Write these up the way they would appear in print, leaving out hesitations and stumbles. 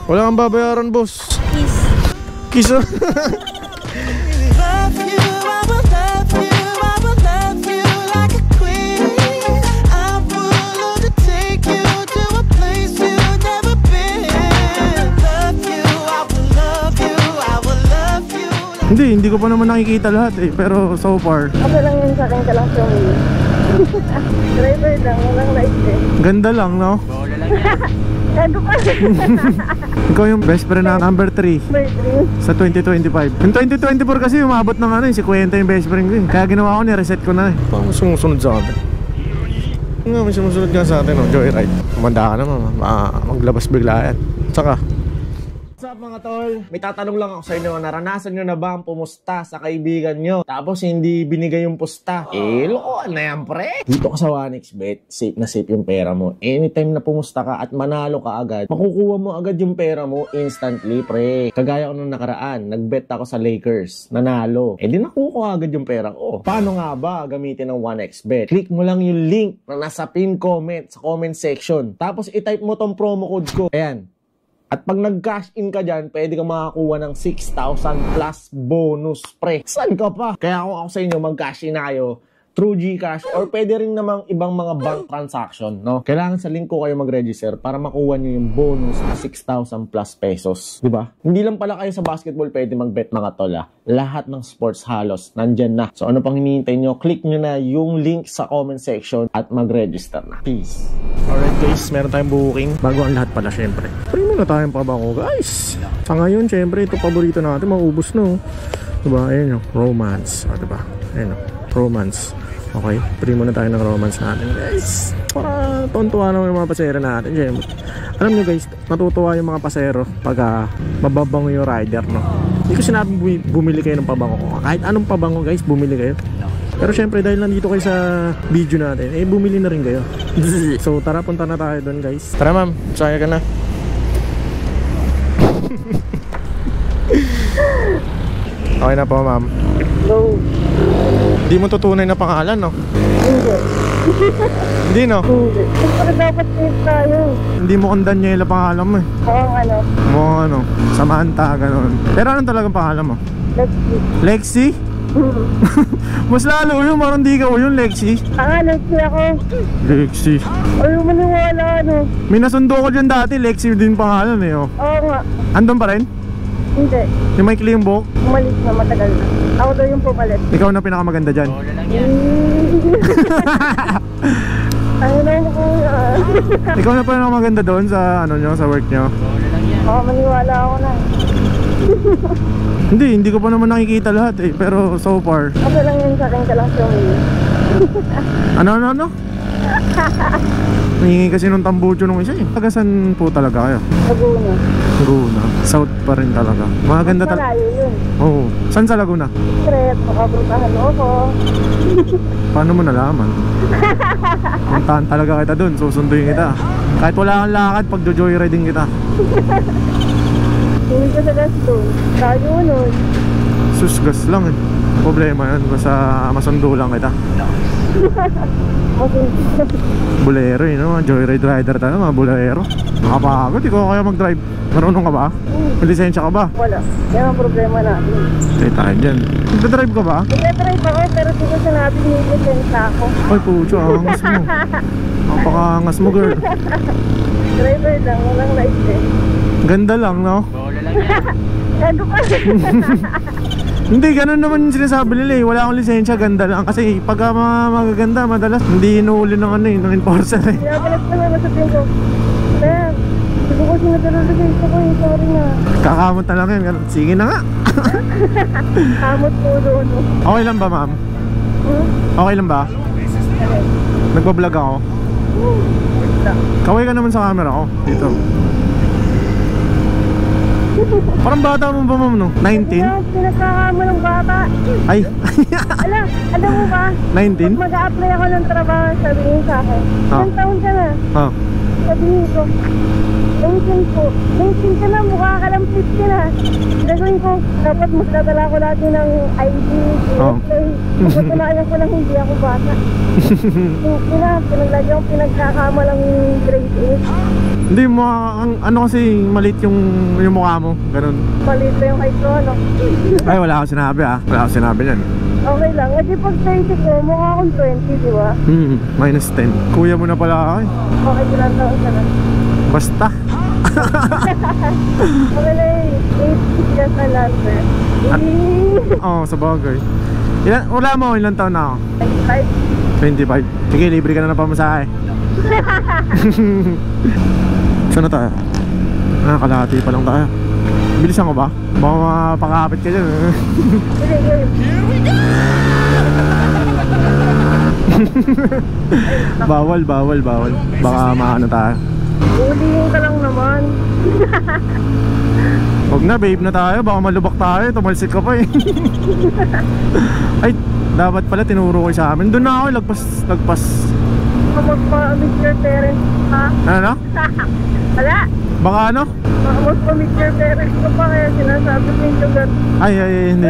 Wala kang babayaran, boss. Kiss. Kiss. Hindi ko pa naman nakikita lahat eh. Pero so far Okay lang yun sa akin, ka lang siya umiwi. Driver lang, walang light eh. ganda lang, no? Ano pa? Ikaw yung best friend na number 3 Birthday. sa 2025. Yung 2024 kasi umabot ng ano yung 50 yung best friend ko eh. Kaya ginawa ko ni-reset ko na eh. Parang sumusunod sa atin. Nga, may sumusunod nga sa atin, no? Joyride. Kumanda ka naman, maglabas bigla yan. Saka what's up mga tol? May tatanong lang ako sa inyo. Naranasan nyo na ba ang pumusta sa kaibigan nyo? Tapos hindi binigay yung pusta? Lokohan na yan, pre! Dito ka sa 1xBet, safe na safe yung pera mo. Anytime na pumusta ka at manalo ka agad, makukuha mo agad yung pera mo instantly, pre. Kagaya ko nung nakaraan, nagbet ako sa Lakers, nanalo. Di nakukuha agad yung pera ko. Paano nga ba gamitin ng 1xBet? Click mo lang yung link na nasa pin comment sa comment section. Tapos itype mo tong promo code ko. Ayan. At pag nag-cash in ka dyan, pwede kang makakuha ng 6,000 plus bonus, pre. Saan ka pa? Kaya ako sa inyo, mag-cash in na kayo through GCash or pwede rin namang ibang mga bank transaction, no? Kailangan sa link ko kayo mag-register para makuha nyo yung bonus na 6,000 plus pesos, di ba? Hindi lang pala kayo sa basketball pwede mag-bet mga tola. Lahat ng sports halos nandyan na. So ano pang hinihintay nyo? Click nyo na yung link sa comment section at mag-register na. Peace! Alright guys, meron tayong booking. Bago ang lahat pala syempre. Free muna tayong pabango guys. Sa ngayon syempre ito paborito natin, maubos no. Diba? Ayan yung romance. O diba? Ayan yung romance. Okay, free muna tayo ng romance natin guys. Para tontuwa naman yung mga pasero natin syempre. Alam nyo guys, natutuwa yung mga pasero pag mababango yung rider, no? Hindi ko sinabing bumili kayo ng pabango. Kahit anong pabango guys, bumili kayo. Pero syempre dahil nandito kayo sa video natin, bumili na rin kayo. So tara, punta na tayo doon guys. Tara ma'am, saya ka na. Okay na po ma'am. Go. Hindi mo tutunay na pangalan, no? Hindi. Hindi, no? Hindi. Pero dapat safe tayo. Hindi mo kung Daniela pangalan mo eh. Oo, ano? Mo ano, Samantha, ganun. Pero anong talagang pangalan mo? Lexi. Lexi? Mas lalo yun, parang di ka yun, Lexi. Lexi ako. Lexi. Ayaw maniwala, ano? May nasundo ko dyan dati, Lexi din pangalan eh, oh. Oo nga. Andun pa rin? Hindi. Yung may yung buhok? Umalis na, matagal na. Ako daw yung pumalit. Ikaw na pinakamaganda dyan. Ano na mo kuya? Ikaw na pinakamaganda doon sa ano nyo, sa work nyo? Oo, maniwala ako na. Hindi ko pa naman nakikita lahat eh. Pero so far Okay lang yun sa akin, ka lang siya umiwi. Ano? Nangingi kasi nung tambucho nung isa eh. Tagasan po talaga kayo? Laguna. Laguna. South pa rin talaga. Maganda talaga. Malayo yun. Oo. Saan sa Laguna? Stress, makapuntahan mo ako. Paano mo nalaman? Puntahan talaga kita dun, susunduin kita. Kahit wala kang lakad, pag-joyriding kita. Hindi ko sa gas doon. Tayo nun. Susgas lang eh. Problema yun, basta masundo lang kita. Bolero eh, no? Joyride rider tayo, mga bolero. Nakapagod, ikaw kaya mag-drive. Marunong ka ba? May lisensya ka ba? Wala. Yan ang problema natin. Stay tayo dyan. Nagdadrive ka ba? Nagdadrive ako, pero di ko sinabi may lisensya ako. Ay pucho, angas mo. Napaka-angas mo girl. Driver lang, walang license. Ganda lang, no? Ano pa? Hindi, ganun naman yung sinasabi nila eh. Wala akong lisensya, ganda lang. Kasi pagka magaganda, madalas hindi inuuli ng ano eh, ng enforcer eh. Kaya palas na naman sa tingin ko. Kaya, hindi ko kasi natalagay ko eh, sorry na. Kakamot na lang yan. Sige na nga. Kamot po doon. Okay lang ba, ma'am? Okay lang ba? Nagpa-vlog ako. Kaway ka naman sa camera ko. Dito. Parang bata mo ba, ma'am, no? 19? Pinagkakama ng bata. Ay! Alam mo ba? 19? Pag mag-a-apply ako ng trabaho, sabihin sa akin, ilang taon ka na? Sabihin ko, 19 po. 19 ka na, mukha ka lang 50 na. Gagawin ko, Dapat mas nadala ko lagi ng ID, play. Patunayan ko lang hindi ako bata. Pinaglagyan ko pinagkakamalang grade 8. Hindi mo, ano kasi maliit yung mukha mo, ganun. Maliit na yung height ko, no? Ay, wala akong sinabi wala akong sinabi yan. Okay lang, kasi pag 20 ko, mukha akong 20, di ba? Minus 10. Kuya mo na pala ako eh. Okay, ilang taon ka na? Basta. Okay na eh, 8 years na lang, sir. Oo, sa bagay. Wala mo, ilang taon na ako? 25. 25. Sige, libre ka na ng pamasahe. Saan na tayo? Kalahati pa lang tayo. Bilisan ko ba? Baka mapakapit ka dyan. Bawal. Baka maano tayo. Ulihin ka lang naman. Huwag na, babe na tayo. Baka malubak tayo. Tumalsik ka pa eh. Ay, dapat pala tinuro ko sa amin. Doon na ako, lagpas. Magpa-meet your parents, ha? Ano? Wala. Baka ano? Magpa-meet your parents ko pa kaya sinasabi ko yung lugar. Ay, hindi.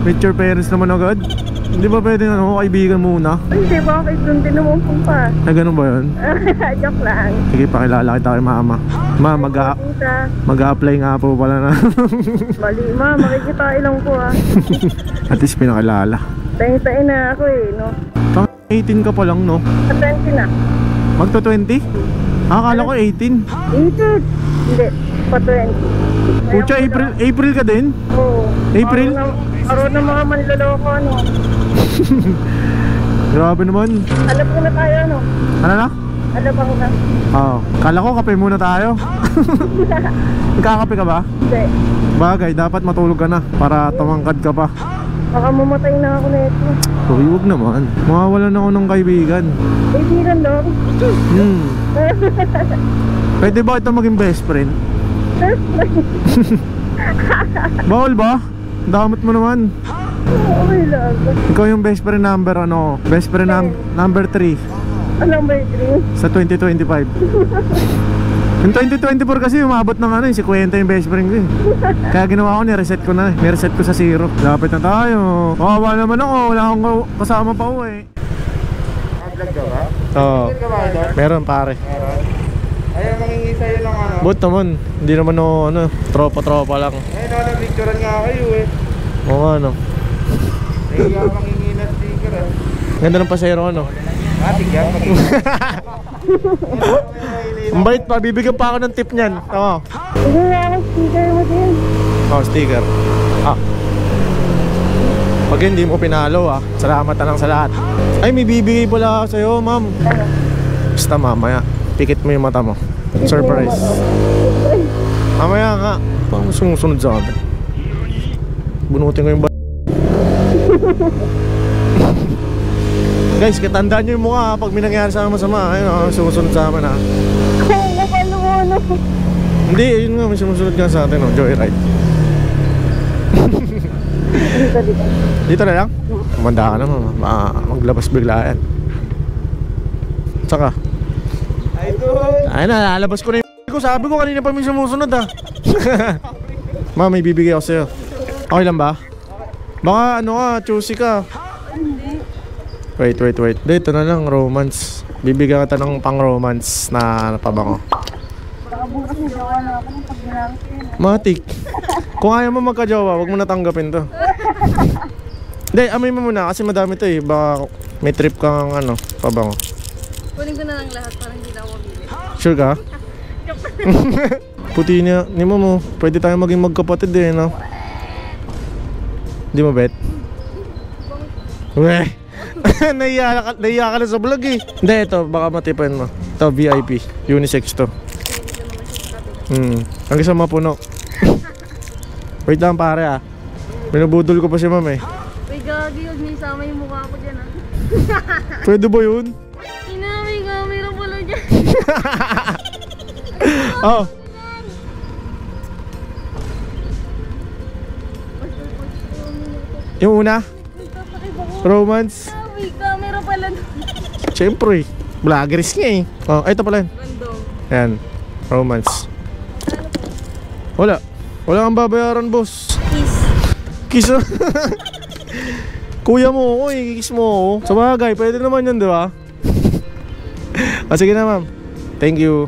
Meet your parents naman agad. Hindi ba pwede kaibigan muna? Hindi, bakit doon din naman pa? Ay, ganun ba yun? Joke lang. Sige, pakilala kita kay mama. Ma, mag-a-apply nga po pala na. Mali, ma, makikita ilang ko ha. At least pinakilala. Tayo na ako eh, no? Pang 18 ka pa lang, no? At 20 na. Magto 20? Akala ko 18. 18? Hindi, pa 20. Pucha, April ka din? Oo. April? Araw na mga manloloko, no? Grabe naman. Alam ko na tayo, no? Ano na? Alam ko na. Oo. Kala ko kape muna tayo. Nagkakape ka ba? Hindi. Bagay, dapat matulog ka na para tumangkad ka pa. Baka mamatay na ako na ito. Uy, huwag naman. Mawawalan ako ng kaibigan. Kaibigan lang? Pwede ba ito maging best friend? Bawal ba? Damot mo naman. Okay lang. Ikaw yung best friend number ano? Best friend number 3 Anong may dream? sa 2025. Yung 2024 kasi umabot ng ano, si Kwenta yung best friend ko eh. Kaya ginawa ko, ni-reset ko na eh. Ni-reset ko sa 0. Lapit na tayo. Kawawa naman ako, wala akong kasama pa uwi. Vlog ka ba? Oo. Vlog ka ba ito? Meron pare. Meron? Ayaw mangingi sa'yo ng ano? But naman, hindi naman ako ano, tropa lang. Ayun, nalabicturan nga kayo eh. Oo nga no. Ayaw mangingi na sticker ah. Ganda ng pasero ano. Tigyan, Ang bait pa, bibigyan pa ako ng tip niyan. Oo. Hindi nga ako sticker mo din. Sticker. Pag hindi mo pinalo salamat na lang sa lahat. Ay, may bibigay pala sa'yo, ma'am. Basta mamaya, pikit mo yung mata mo. Surprise. Mamaya nga. Parang sumusunod sa akin. Bunutin ko yung Guys, katandaan nyo yung mukha pag may nangyari sa amin masama. Ayun, sumusunod sa amin ha. Ano? Hindi, yun nga, may sumusunod nga sa atin, Joyride. Dito na lang? Kumanda ka naman, maglabas bigla yan. Saka? Ay na, lalabas ko na yung ko. Sabi ko kanina pa may sumusunod Ma, may bibigay ako sa'yo. Okay lang ba? Baka ano ka, choosy ka. Wait. Dito na lang, romance. Bibigyan kita ng pang-romance na pabango. Baka bukas yung gawa na ako ng pag-narangkin. Matik. Kung ayaw mo magka-jowa, wag mo natanggapin to. Hindi, amoy mo muna kasi madami to eh. Baka may trip kang ano, pabango. Kunin ko na lang lahat para hindi na ako mabili. Sure ka? Puti niya, ni mo, pwede tayo maging magkapatid eh, no? Di mo bet? Weh! Naiya ka na sa vlog eh. Hindi, ito, baka matipan mo. Ito, VIP, unisex to. Hanggang sa mapuno. Wait lang pare binubudol ko pa si ma'am eh. Uy, gagi, huwag niyo isama yung mukha ko dyan Pwede ba yun? may camera pala dyan. Oh. Yung una? Romance? May camera pala doon. Siyempre, vloggers nga eh. Ito pala yun. Random. Ayan, romance. Wala. Wala kang babayaran, boss. Kiss. Kiss. Kuya mo ako, kiss mo ako. Sa bagay, pwede naman yan, di ba? Sige na, ma'am. Thank you.